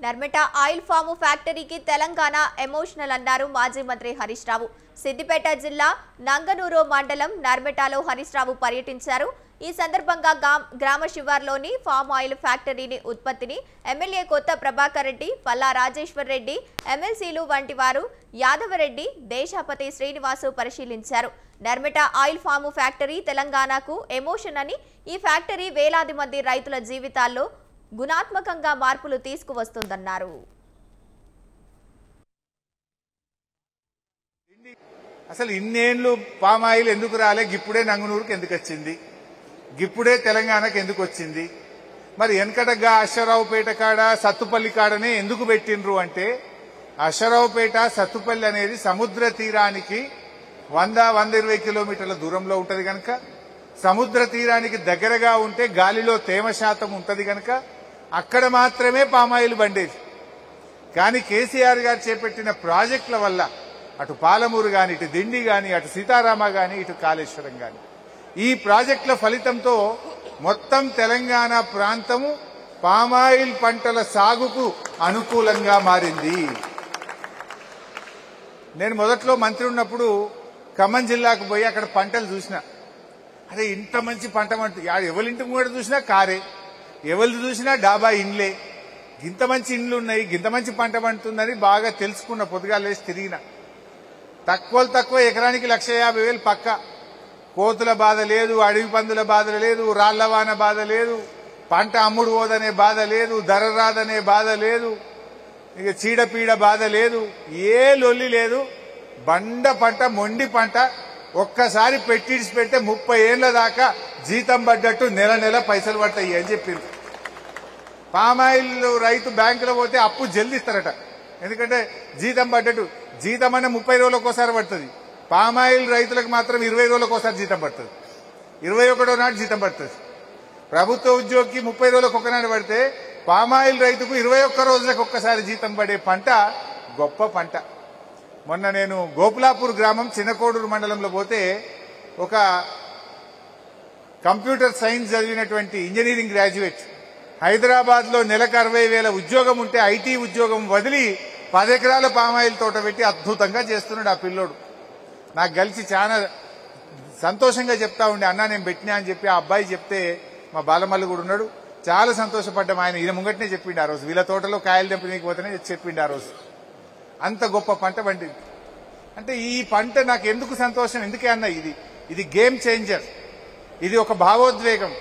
Narmetta oil form ఫ్యాక్టరీకి Telangana emotional అన్నారు మాజీ మంత్రి హరీష్ రావు. సిద్దిపేట జిల్లా నంగనూరు మండలం నర్మెటలో హరీష్ రావు పర్యటించారు. ఈ సందర్భంగా గ్రామ శివార్లోని ఫామ్ ఆయిల్ ఫ్యాక్టరీని ఉత్పత్తిని ఎమ్మెల్యే కొత్త ప్రభాకర్ రెడ్డి, పల్లా రాజేశ్వర్ రెడ్డి, ఎమ్మెల్సీలు వంటి వారు యాదవరెడ్డి, దేశాపతి శ్రీనివాసు పరిశీలించారు. నర్మెట ఆయిల్ ఫామ్ ఫ్యాక్టరీ తెలంగాణకు ఎమోషన్ అని, ఈ ఫ్యాక్టరీ వేలాది మంది రైతుల జీవితాల్లో గుణాత్మకంగా మార్పులు తీసుకువస్తుందన్నారు. అసలు ఇన్నేళ్లు పామ్ ఆయిల్ ఎందుకు రాలే, గిప్పుడే నంగనూరుకి ఎందుకు వచ్చింది, గిప్పుడే తెలంగాణకు ఎందుకు వచ్చింది? మరి వెనకటగా అశ్వరావుపేట కాడ సత్తుపల్లి కాడనే ఎందుకు పెట్టిండ్రు అంటే, అశ్వరావుపేట సత్తుపల్లి అనేది సముద్ర తీరానికి 100-120 కిలోమీటర్ల దూరంలో ఉంటది కనుక, సముద్ర తీరానికి దగ్గరగా ఉంటే గాలిలో తేమ శాతం ఉంటది కనుక అక్కడ మాత్రమే పామాయిల్ బండేది. కానీ కేసీఆర్ గారు చేపట్టిన ప్రాజెక్టుల వల్ల అటు పాలమూరు గాని, ఇటు దిండి గాని, అటు సీతారామ గాని, ఇటు కాళేశ్వరం గాని, ఈ ప్రాజెక్టుల ఫలితంతో మొత్తం తెలంగాణ ప్రాంతము పామాయిల్ పంటల సాగుకు అనుకూలంగా మారింది. నేను మొదట్లో మంత్రి ఉన్నప్పుడు ఖమ్మం జిల్లాకు పోయి అక్కడ పంటలు చూసిన. అదే ఇంత మంచి పంట ఎవరింటి కూడా చూసినా కారే, ఎవరిది చూసినా డాబా ఇండ్లే, గింత మంచి ఇండ్లు ఉన్నాయి, గింత మంచి పంట పండుతుందని బాగా తెలుసుకున్న. పొద్దుగా లేచి తిరిగిన. తక్కువ ఎకరానికి 1,50,000 పక్క. కోతుల బాధ లేదు, అడవి పందుల బాధ లేదు, రాళ్లవాన బాధ లేదు, పంట అమ్ముడు పోదనే బాధ లేదు, ధర రాదనే బాధ లేదు, ఇక చీడపీడ బాధ లేదు, ఏ లొల్లి లేదు. బండ పంట, మొండి పంట. ఒక్కసారి పెట్టిడిసి పెడితే 30 ఏళ్ల దాకా జీతం పడ్డట్టు నెల పైసలు పడతాయి అని చెప్పింది. పామాయిల్ రైతు బ్యాంకులో పోతే అప్పు జల్దిస్తారట. ఎందుకంటే జీతం పడ్డట్టు. జీతం అనే 30 రోజులకు ఒకసారి పడుతుంది. పామాయిల్ రైతులకు మాత్రం 20 రోజులకు ఒకసారి జీతం పడుతుంది. 21వ నాడు జీతం పడుతుంది. ప్రభుత్వ ఉద్యోగికి 30 రోజులకు ఒకనాడు పడితే పామాయిల్ రైతుకు 21 రోజులకు ఒక్కసారి జీతం పడే పంట గొప్ప పంట. మొన్న నేను గోపులాపూర్ గ్రామం చిన్నకోడూరు మండలంలో పోతే ఒక కంప్యూటర్ సైన్స్ చదివినటువంటి ఇంజనీరింగ్ గ్రాడ్యుయేట్ హైదరాబాద్ లో నెలకు 60,000 ఉద్యోగం ఉంటే ఐటీ ఉద్యోగం వదిలి 10 ఎకరాల పామాయిల్ తోట పెట్టి అద్భుతంగా చేస్తున్నాడు ఆ పిల్లోడు. నాకు కలిసి చాలా సంతోషంగా చెప్తా ఉండే, అన్నా నేను పెట్టినా అని చెప్పి ఆ అబ్బాయి చెప్తే మా బాలమల్లి కూడా ఉన్నాడు. చాలా సంతోషపడ్డాం. ఆయన ఈయన ముంగట్నే చెప్పిండు ఆ రోజు. వీళ్ళ తోటలో కాయలు తెంపనీకపోతేనే చెప్పిండు ఆ రోజు. అంత గొప్ప పంట పండింది. అంటే ఈ పంట నాకు ఎందుకు సంతోషం, ఎందుకే అన్న, ఇది గేమ్ చేంజర్. ఇది ఒక భావోద్వేగం.